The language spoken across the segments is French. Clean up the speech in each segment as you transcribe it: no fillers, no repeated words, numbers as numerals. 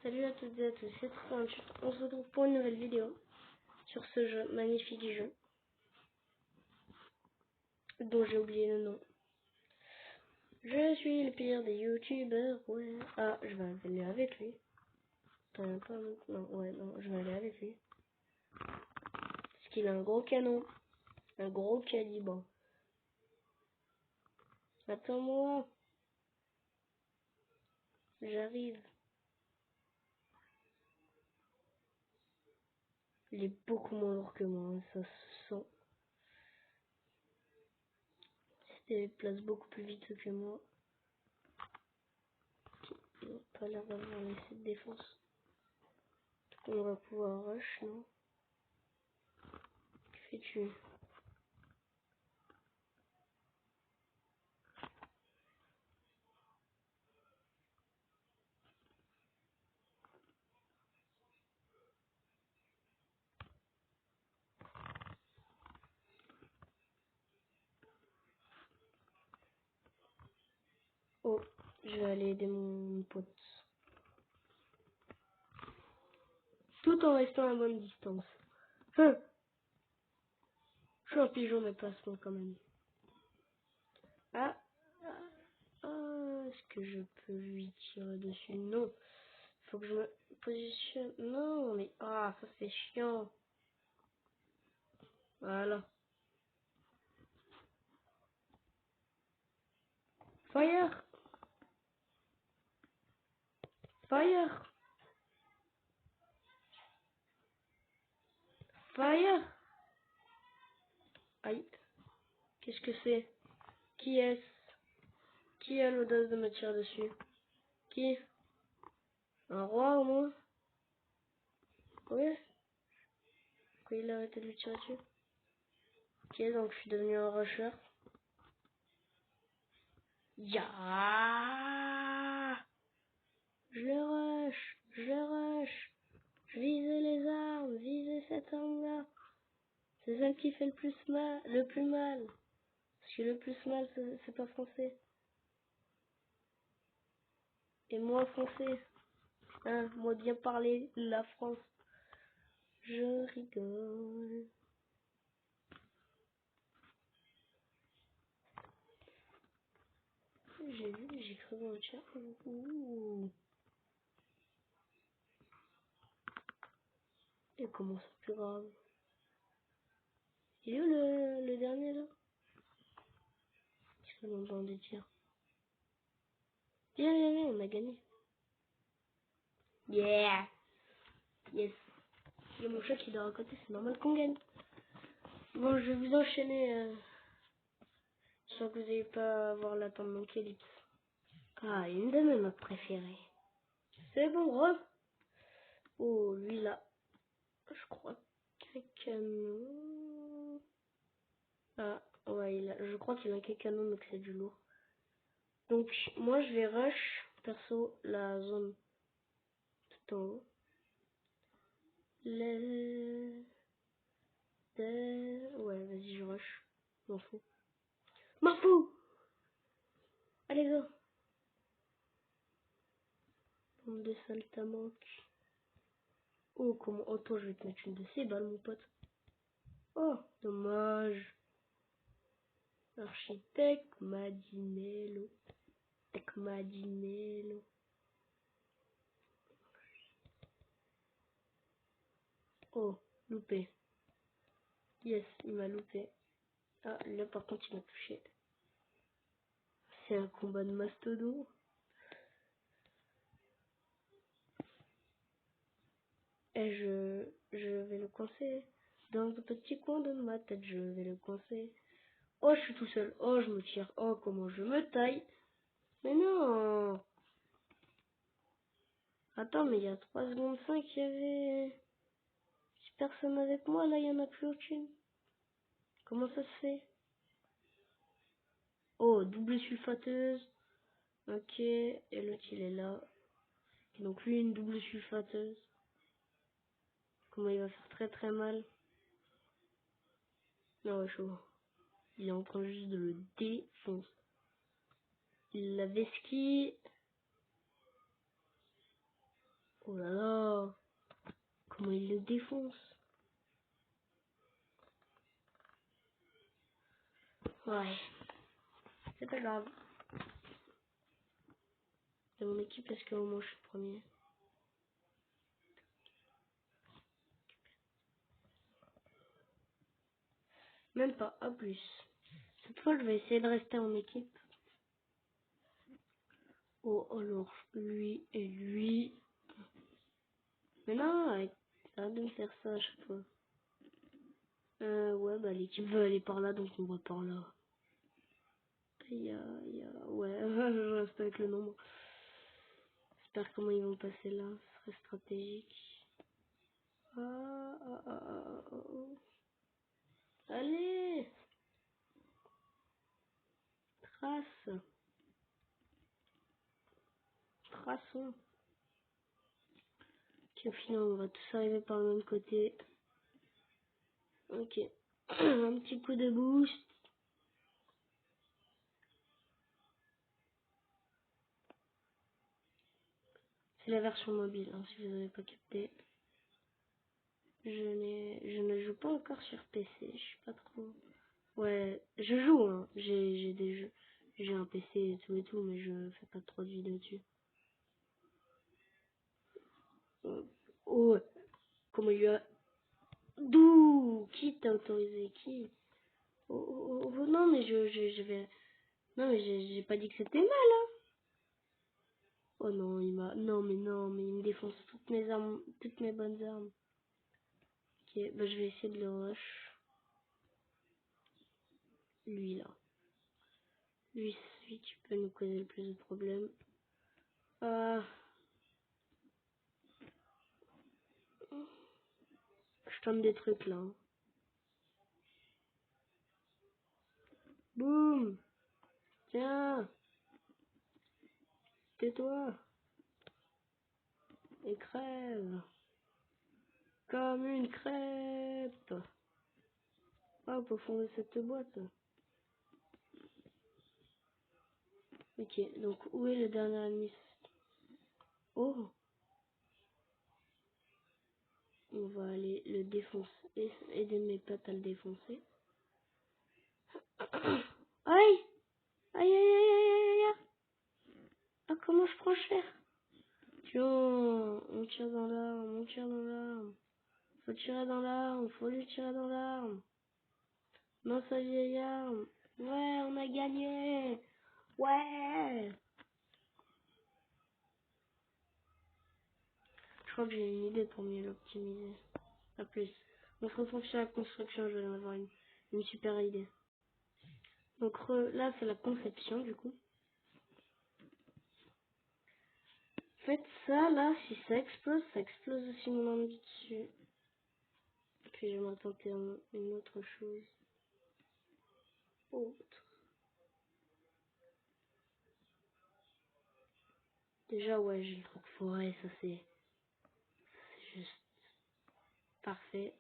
Salut à toutes et à tous, c'est Franck. On se retrouve pour une nouvelle vidéo sur ce jeu, magnifique jeu, dont j'ai oublié le nom. Je suis le pire des youtubeurs, ouais. Ah, je vais aller avec lui. Attends, non, ouais, non, je vais aller avec lui. Parce qu'il a un gros canon, un gros calibre. Attends-moi. J'arrive. Il est beaucoup moins lourd que moi, hein, ça se sent. Il se déplace beaucoup plus vite que moi. Il n'a pas l'air d'avoir laissé de défense. On va pouvoir rush, non? Que fais-tu? Oh, je vais aller aider mon pote. Tout en restant à bonne distance. Je suis un pigeon mais passe-moi quand même. Ah, est-ce que je peux lui tirer dessus? Non. Faut que je me positionne. Non, mais ça c'est chiant. Voilà. Fire! Fire! Fire! Aïe. Qu'est-ce que c'est? Qui est-ce? Qui a l'audace de me tirer dessus? Qui? Un roi au moins? Oui? Pourquoi il a arrêté de lui tirer dessus? Ok, donc je suis devenu un rusher. Ya! Je rush! Je rush! Visez les armes! Visez cette arme-là! C'est celle qui fait le plus mal, le plus mal. Parce que le plus mal, c'est pas français. Et moi français. Hein, moi bien parler la France. Je rigole. J'ai vu, j'ai cru dans le chat. Ouh. Et comment c'est plus grave? Il est où le dernier là? Qu'est-ce qu'on entend des tirs? Viens, viens, viens, on a gagné. Yeah! Yes! Il y a mon chat qui dort à côté, c'est normal qu'on gagne. Bon, je vais vous enchaîner sans que vous n'ayez pas à avoir l'attente de mon calypse. Ah, une de mes maps préférées. C'est bon, re. Oh, lui là. Je crois qu'un canon. Ah, ouais, je crois qu'il a qu'un canon, donc c'est du lourd. Donc, moi je vais rush, perso, la zone tout en haut. Ouais, vas-y, je rush. M'en fous. M'en fous! Allez, go! Bande de saltimbanques. Oh, comment. Oh, toi, je vais te mettre une de ces balles, mon pote. Oh, dommage. Architecte Madinello. Tec Madinello. Oh, loupé. Yes, il m'a loupé. Ah, là, par contre, il m'a touché. C'est un combat de mastodon. Et je vais le coincer. Dans un petit coin de ma tête, je vais le coincer. Oh, je suis tout seul. Oh, je me tire. Oh, comment je me taille. Mais non. Attends, mais il y a 3 secondes 5, il y avait personne avec moi. Là, il n'y en a plus aucune. Comment ça se fait? Oh, double sulfateuse. Ok, et l'autre, il est là. Donc lui, une double sulfateuse. Comment il va faire très très mal. Non, ouais, chaud. Il est en train juste de le défoncer. Il l'avait ski. Oh là là. Comment il le défonce. Ouais. C'est pas grave. C'est mon équipe parce qu'au moins je suis premier. Même pas, à plus. Cette fois, je vais essayer de rester en équipe. Oh, alors, lui et lui. Mais non, arrête de me faire ça à chaque fois. Ouais, bah l'équipe veut aller par là, donc on va par là. Ouais, je reste avec le nombre. J'espère comment ils vont passer là, ce serait stratégique. Oh. Allez, traçons. Ok, au final, on va tous arriver par le même côté. Ok, un petit coup de boost. C'est la version mobile, hein, si vous n'avez pas capté. Je ne joue pas encore sur PC, je suis pas trop... Ouais, je joue, hein. J'ai des jeux. J'ai un PC et tout, mais je fais pas trop de vidéos dessus. Oh, comment il a... D'où? Qui t'a autorisé? Qui? Non, mais je vais... Non, mais j'ai pas dit que c'était mal, hein. Oh non, il m'a... Non, mais il me défonce toutes mes armes, toutes mes bonnes armes. Ok, bah je vais essayer de le rush. Lui, là. Lui, c'est celui qui peut nous causer le plus de problèmes. Ah... Je tente des trucs, là. Hein. Boum! Tiens! Tais-toi! Et crève! Comme une crêpe! Hop, au fond de cette boîte. Ok, donc où est le dernier ennemi? Oh! On va aller le défoncer. Aider mes potes à le défoncer. Aïe! Aïe! Ah, comment je prends cher? Tiens, on tire dans l'arme, on tire dans l'arme. Faut tirer dans l'arme, faut lui tirer dans l'arme. Non, sa vieille arme. Ouais, on a gagné! Ouais! Je crois que j'ai une idée pour mieux l'optimiser. A plus. On se retrouve sur la construction, je vais en avoir une super idée. Donc là, c'est la conception, du coup. Faites ça, là, si ça explose aussi mon arme du dessus. Puis je vais tenter une autre chose. Autre. Déjà, ouais, j'ai le truc forêt, ça c'est juste parfait.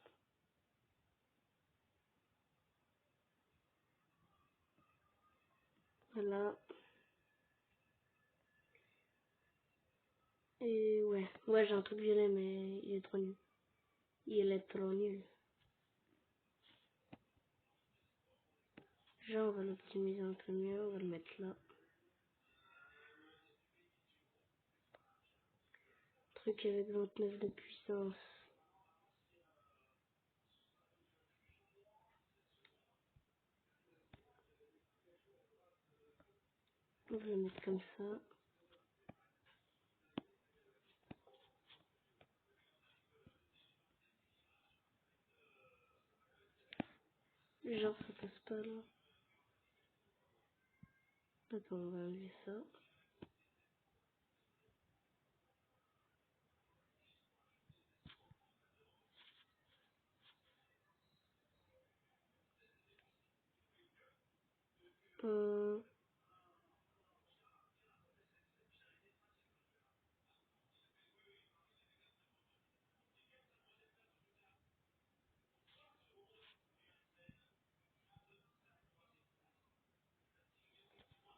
Voilà. Et ouais, j'ai un truc violet, mais il est trop nul. Il est trop nul. Genre, on va l'optimiser un peu mieux, on va le mettre là. Truc avec 29 de puissance. On va le mettre comme ça. Genre, ça passe pas là. Attends, on va enlever ça. Euh,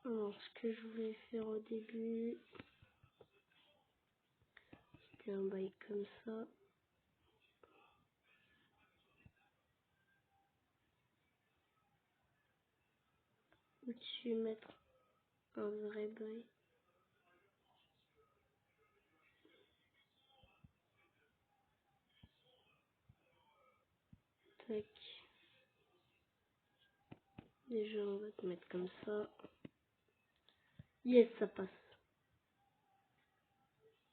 alors, ce que je voulais faire au début, mettais un bail comme ça. Au-dessus, mettre un vrai bail. Tac. Déjà, on va te mettre comme ça. Yes, ça passe.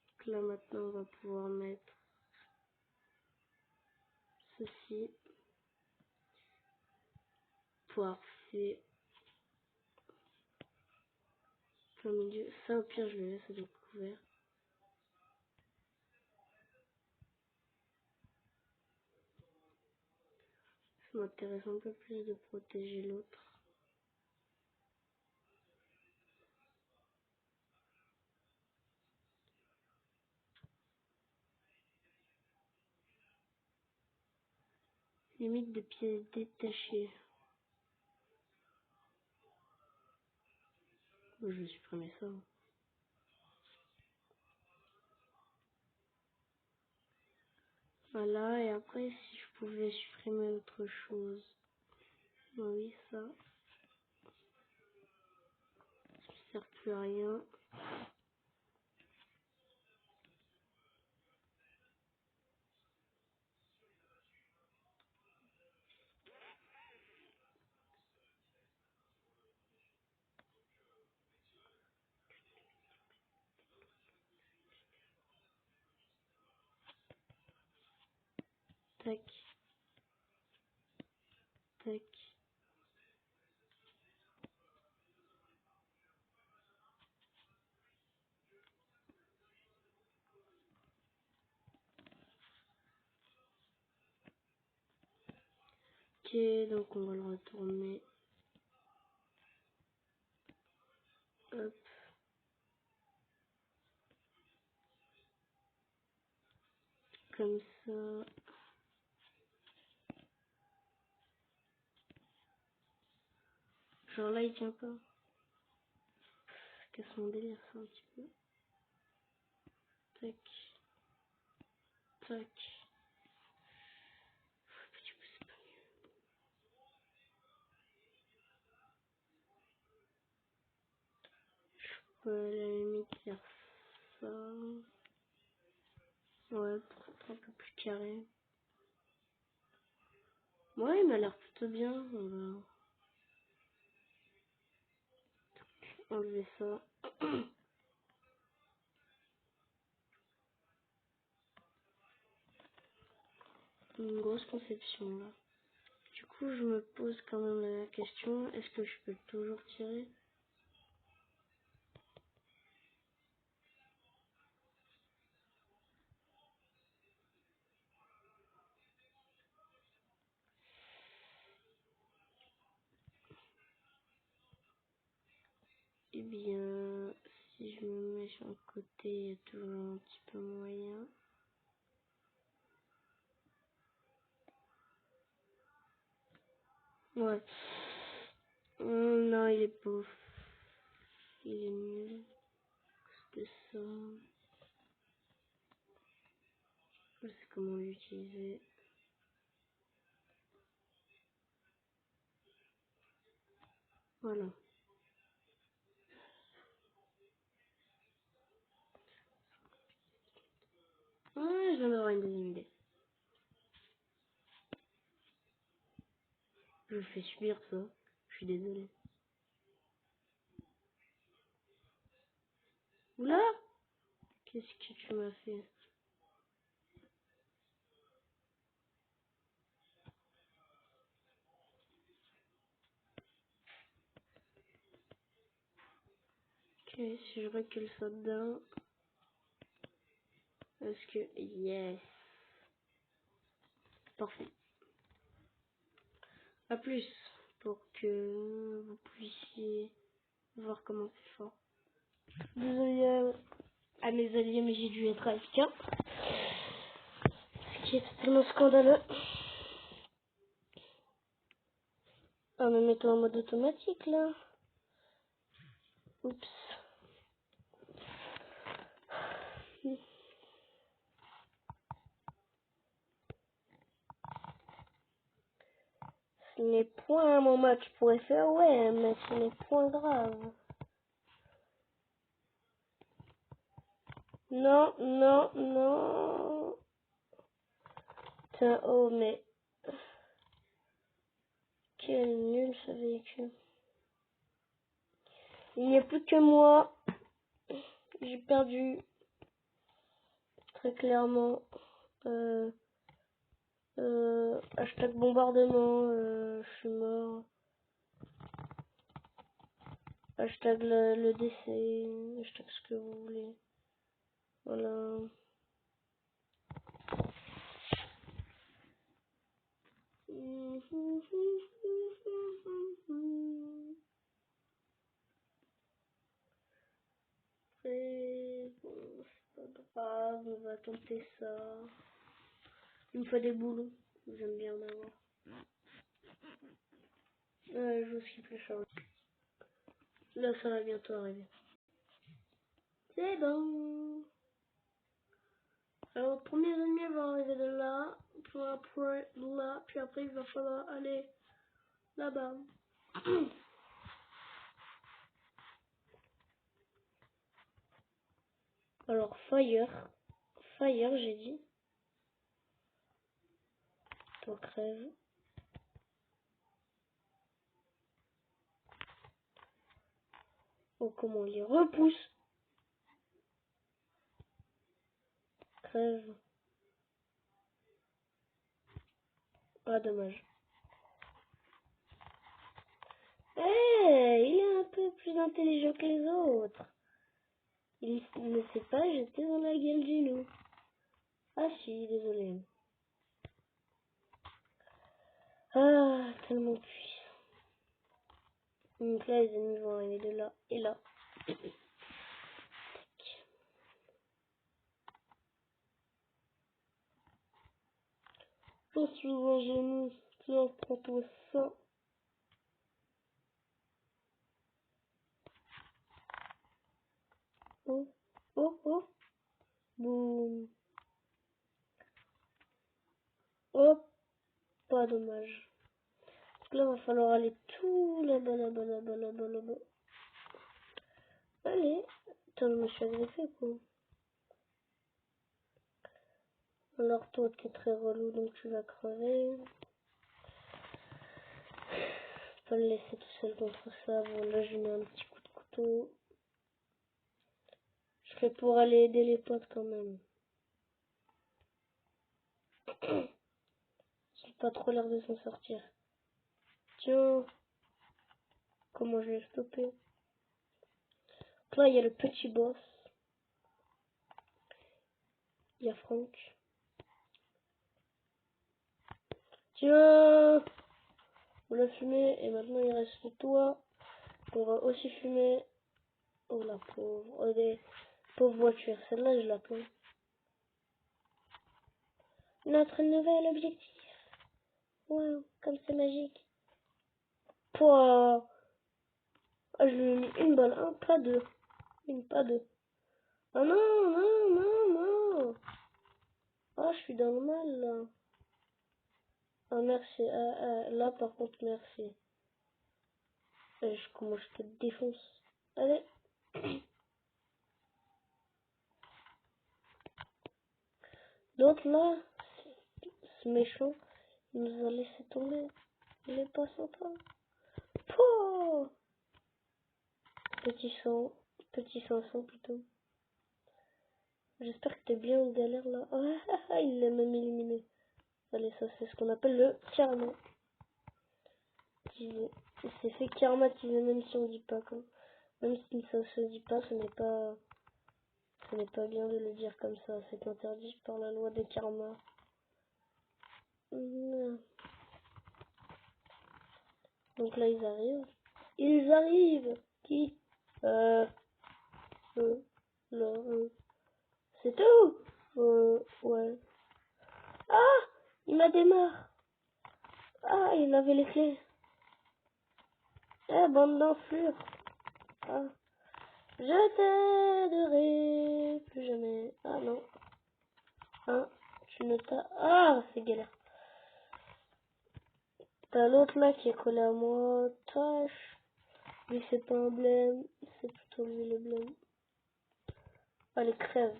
Donc là, maintenant, on va pouvoir mettre ceci. Parfait. Plein milieu. Ça, au pire, je le laisse à découvert. Ça m'intéresse un peu plus de protéger l'autre. Limite de pièces détachées. Bon, je vais supprimer ça. Voilà, et après, si je pouvais supprimer autre chose. Oui, ça. Ça ne sert plus à rien. Tac. Tac. Ok, donc on va le retourner. Hop. Comme ça. Genre là, il tient pas. Casse mon délire, ça, un petit peu. Tac. Tac. Petit peu, c'est pas mieux. Je peux à la limite faire ça. Ouais, pour être un peu plus carré. Ouais, il m'a l'air plutôt bien. On va enlever ça. Une grosse conception là. Du coup, je me pose quand même la question, est-ce que je peux toujours tirer? Eh bien, si je me mets sur un côté, il y a toujours un petit peu moyen. Ouais. Non, il est pauvre. Il est nul. C'était ça. Je sais comment l'utiliser. Voilà. Ah, je viens d'avoir une deuxième idée. Je vous fais subir ça. Je suis désolée. Oula! Qu'est-ce que tu m'as fait? Ok, si je recule ça dedans. Est-ce que... Yes! Parfait. À plus, pour que vous puissiez voir comment c'est fort. Désolé à mes alliés, mais j'ai dû être AFK. Ce qui est totalement scandaleux. Ah, mais mettons en mode automatique là. Oups. n'est point mon match pourrait faire, ouais, mais ce n'est point grave. Non, non, non. Putain, oh, mais... Quel nul ce véhicule. Il n'y a plus que moi. J'ai perdu. Très clairement. Hashtag bombardement. Je suis mort. Hashtag le décès. Hashtag ce que vous voulez. Voilà. C'est bon, c'est pas grave, on va tenter ça. Une fois des boulots, j'aime bien en avoir. Je vous skip le charge. Là, ça va bientôt arriver. C'est bon. Alors, le premier ennemi va arriver de là, puis après là, puis après il va falloir aller là-bas. Alors, fire, j'ai dit. Toi, crève. Oh, comment on les repousse. Crève. Ah, dommage. Il est un peu plus intelligent que les autres. Il ne sait pas jeter dans la gueule du loup. Ah si, désolé. Ah, tellement puissant. Donc là, les ennemis vont arriver de là et là. Je suis un genou. Tiens, prends-toi ça. Oh, oh, oh. Boum. Hop, pas dommage. Donc là, il va falloir aller tout là-bas, là-bas, là-bas, là-bas, là-bas. Allez. Attends, je me suis agressé, quoi. Alors, toi, tu es très relou, donc tu vas crever. Je peux le laisser tout seul contre ça. Bon, là, je mets un petit coup de couteau. Je fais pour aller aider les potes quand même. J'ai pas trop l'air de s'en sortir. Tiens. Comment je vais stopper? Donc là, il y a le petit boss. Il y a Franck. Tiens. On l'a fumé et maintenant il reste que toi. On va aussi fumer. Oh la pauvre. Oh des pauvres voitures. Celle-là je la plains. Notre nouvel objectif. Wow, comme c'est magique. Pouah. Ah, je lui ai mis une balle, un, pas deux. Une, pas deux. Ah non, non, non, non. Ah, je suis dans le mal là. Ah merci. Là par contre merci. Comment je te défonce. Allez. Donc là, ce méchant, il nous a laissé tomber. Il est pas sympa. Pouah. Petit sang plutôt. J'espère que t'es bien en galère là. Ah, il l'a même éliminé. Allez, ça c'est ce qu'on appelle le karma. C'est fait karmatiser même si on dit pas quoi. Même si ça se dit pas, ce n'est pas bien de le dire comme ça. C'est interdit par la loi de karma. Donc là ils arrivent. Ils arrivent. Qui? Là, c'est tout. Ouais. Ah, il m'a démarré. Ah, il avait les clés. Eh, bande d'enflures. Ah. Je t'aiderai plus jamais. Ah non. Hein, tu ne t'as... Ah, c'est galère. T'as l'autre là qui est collé à moi. Tâche. Lui c'est pas un blême. C'est plutôt lui le blême. Allez, crève.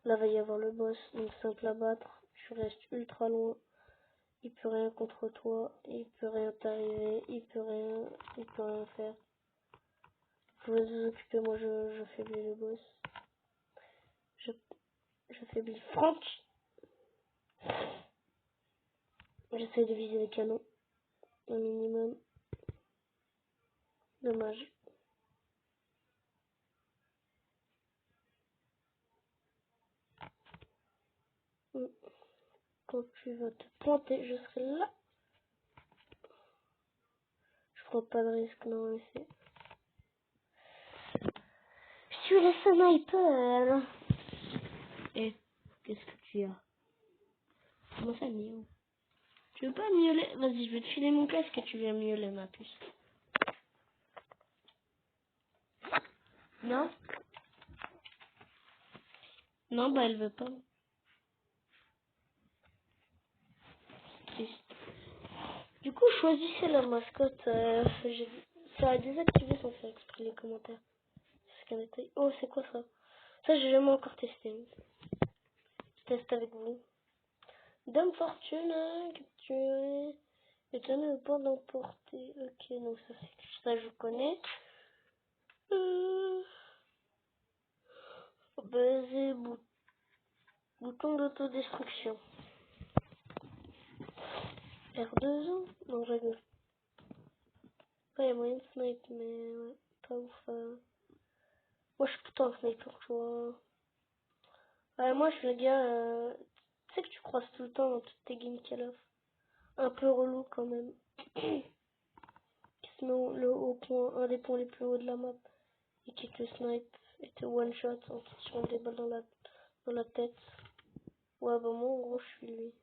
Là va y avoir le boss. Donc simple à battre. Tu restes ultra loin. Il peut rien contre toi. Il peut rien t'arriver. Il peut rien faire. Vous vous occupez, moi je faiblis le boss. J'affaiblis Franck. J'essaie de viser le canon. Un minimum. Dommage. Quand tu vas te planter, je serai là. Je prends pas de risque, non, mais c'est... Je suis le sniper. Et qu'est-ce que tu as? Comment ça miaule? Tu veux pas miauler? Vas-y, je vais te filer mon casque et tu viens miauler, ma puce. Non? Non, bah elle veut pas. Triste. Du coup, choisissez la mascotte. Ça a désactivé sans faire exprès les commentaires. Oh, c'est quoi ça? Ça, j'ai jamais encore testé. Je teste avec vous. Dame Fortune, capturé. Étonné le point d'emporter. Ok, donc ça je connais. Baiser, bouton d'autodestruction. R2, non, je rigole. Ouais, il y a moyen de snipe, mais ouais, pas ouf. Moi, je suis plutôt un sniper, tu vois. Ouais, moi, je suis le gars, tu sais que tu croises tout le temps dans toutes tes games Call of. Un peu relou quand même. Qui se met un des points les plus hauts de la map. Et qui te snipe et te one shot en te tirant des balles dans la tête. Ouais, bah moi, en gros, je suis lui.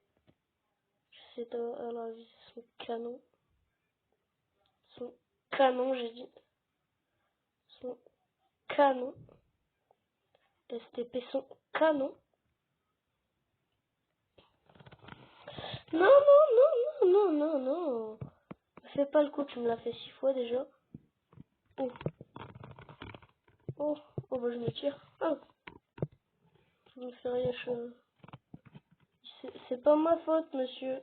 J'essaie d'aller viser son canon. Son canon, j'ai dit. Son canon. STP, son canon. Non, non, non, non, non, non, non. Fais pas le coup, tu me l'as fait 6 fois déjà. Oh. Oh, oh bah je me tire. Oh. Je me fais rien, c'est pas ma faute, monsieur.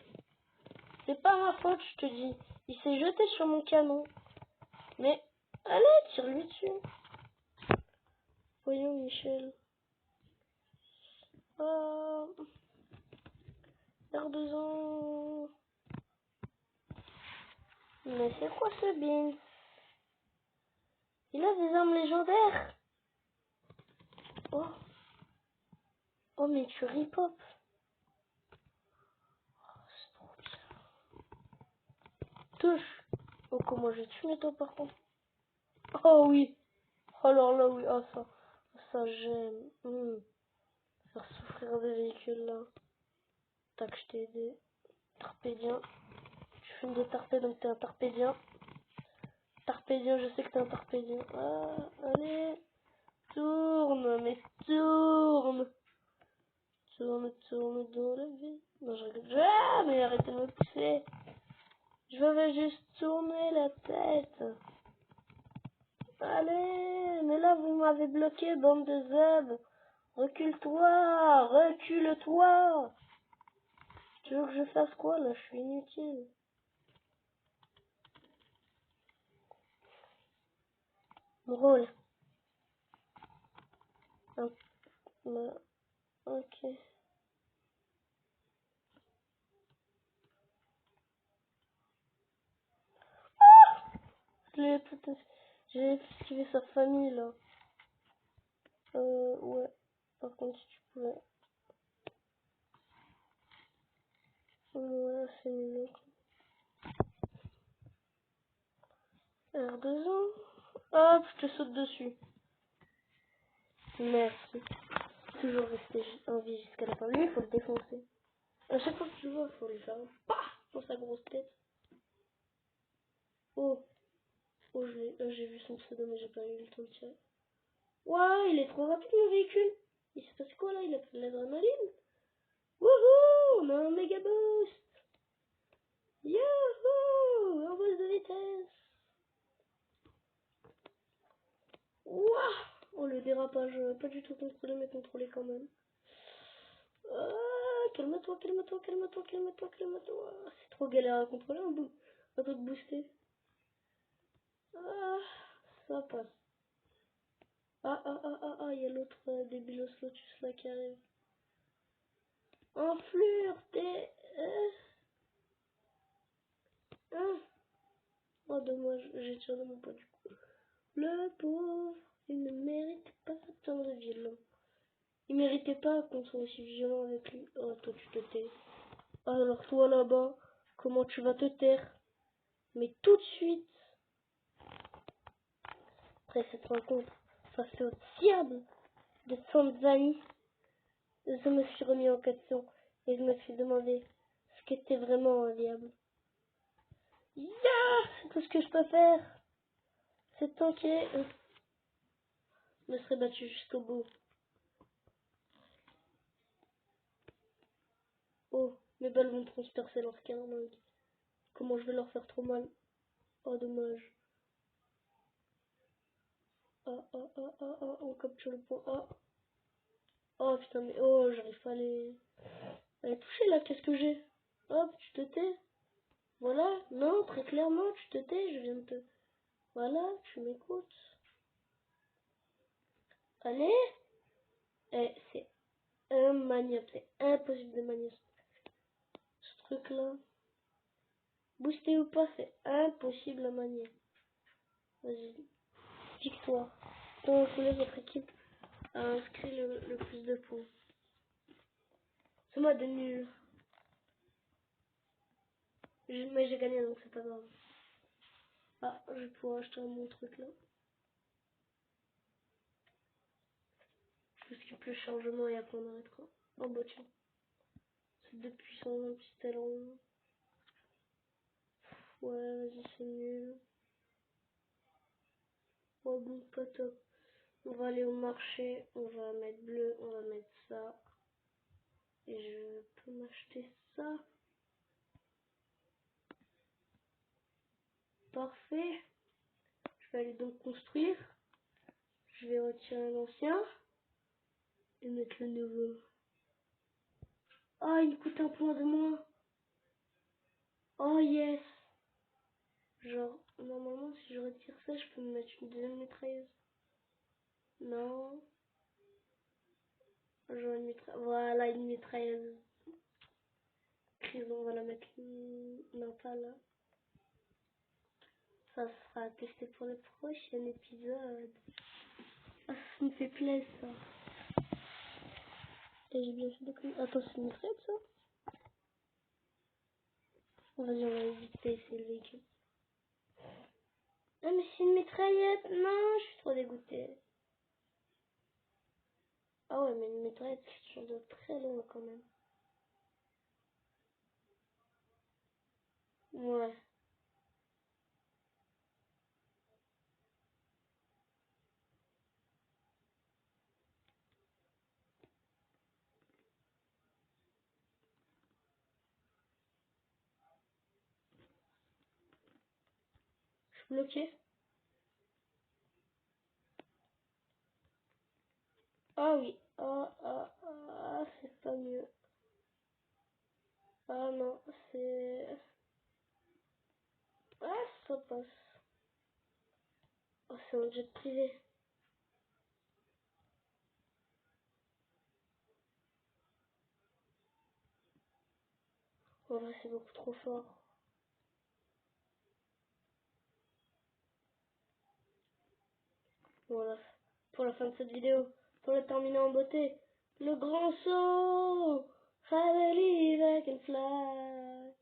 C'est pas ma faute, je te dis. Il s'est jeté sur mon canon. Mais, allez, tire-lui dessus. Voyons, Michel. Oh. R2 ans. Mais c'est quoi ce bin? Il a des armes légendaires. Oh. Oh, mais tu rip-hop. Oh, c'est trop bien. Touche. Oh, comment j'ai tué toi par contre. Oh oui. Oh, alors là, oui. Oh, ça j'aime. Faire souffrir des véhicules là. Tac, je t'ai aidé. Tarpédien. Tu fumes des tarpés donc t'es un tarpédien. Tarpédien, je sais que t'es un tarpédien. Ah, allez. Tourne, mais tourne. Tourne dans la vie. Non, je rigole. Ah, mais arrêtez de me pousser. Je veux juste tourner la tête. Allez, mais là vous m'avez bloqué, bande de zèbres. Recule-toi, recule-toi. Tu veux que je fasse quoi là? Je suis inutile. Mon rôle. Ok. Je l'ai peut-être... J'ai esquivé sa famille là. Ouais. Par contre, si tu pouvais... Ouais, c'est mignon. R2 ans. Hop, je te saute dessus. Merci. Toujours rester en vie jusqu'à la fin. Lui, il faut le défoncer. À chaque fois que tu le vois, il faut lui faire un paf dans sa grosse tête. Oh, oh, j'ai vu son pseudo, mais j'ai pas eu le temps de tirer. Waouh, il est trop rapide mon véhicule. Il s'est passé quoi là? Il a pris de l'adrénaline. Wouhou, on a un méga boost. pas, je veux pas du tout contrôler, mais contrôler quand même. Calme-toi, calme-toi, calme-toi, calme-toi, calme-toi. C'est trop galère à contrôler un truc boosté. Ça passe. Il y a l'autre débilos Lotus là qui arrive. Enflure, t'es... Oh dommage, j'ai tiré de mon poids du coup. Le pauvre, il ne mérite pas tant de violence. Il méritait pas qu'on soit aussi violent avec lui. Oh toi tu te tais. Alors toi là-bas, comment tu vas te taire? Mais tout de suite, après cette rencontre face au diable de Tanzanie, je me suis remis en question et je me suis demandé ce qu'était vraiment un diable. C'est tout ce que je peux faire. C'est tanké. Je me serais battu jusqu'au bout. Oh, mes balles vont transpercer leur carlingue. Comment je vais leur faire trop mal? Oh, dommage. On capture le point. Oh, putain, mais oh, j'arrive pas à les toucher là. Qu'est-ce que j'ai? Hop, tu te tais. Voilà, non, très clairement, tu te tais. Je viens de te. Voilà, tu m'écoutes. Allez. C'est immaniable. C'est impossible de manier ce truc là. Booster ou pas, c'est impossible à manier. Vas-y, victoire. Donc, votre équipe a inscrit le plus de points. C'est moi de nul. Mais j'ai gagné, donc c'est pas grave. Je vais pouvoir acheter mon truc là. Je skip le chargement et après on arrêtera. Oh bah tiens. C'est 2 puissants, un petit talon. Ouais, vas-y, c'est nul. Oh bon, pas top. On va aller au marché, on va mettre bleu, on va mettre ça. Et je peux m'acheter ça. Parfait. Je vais aller donc construire. Je vais retirer l'ancien. Et mettre le nouveau. Il coûte un point de moins. Oh yes. Genre, normalement, si je retire ça, je peux me mettre une deuxième mitrailleuse. Non. Genre une mitrailleuse. Voilà, une mitrailleuse. On va la mettre. Non, pas là. Ça sera testé pour le prochain épisode. Ça me fait plaisir, ça. Et j'ai bien fait de coups. Attends, c'est une mitrailleuse, ça? Vas-y, on va éviter, c'est le véhicule. Ah, mais c'est une mitraillette. Non, je suis trop dégoûtée. Ah ouais, mais une mitraillette, c'est quelque chose de très long quand même. Ouais. Je suis bloqué. Ah oui. C'est pas mieux. Ah non, c'est... Ça passe. Oh, c'est un jet privé. En vrai, c'est beaucoup trop fort. Voilà. Pour la fin de cette vidéo, pour la terminer en beauté, le grand saut! I believe I can fly.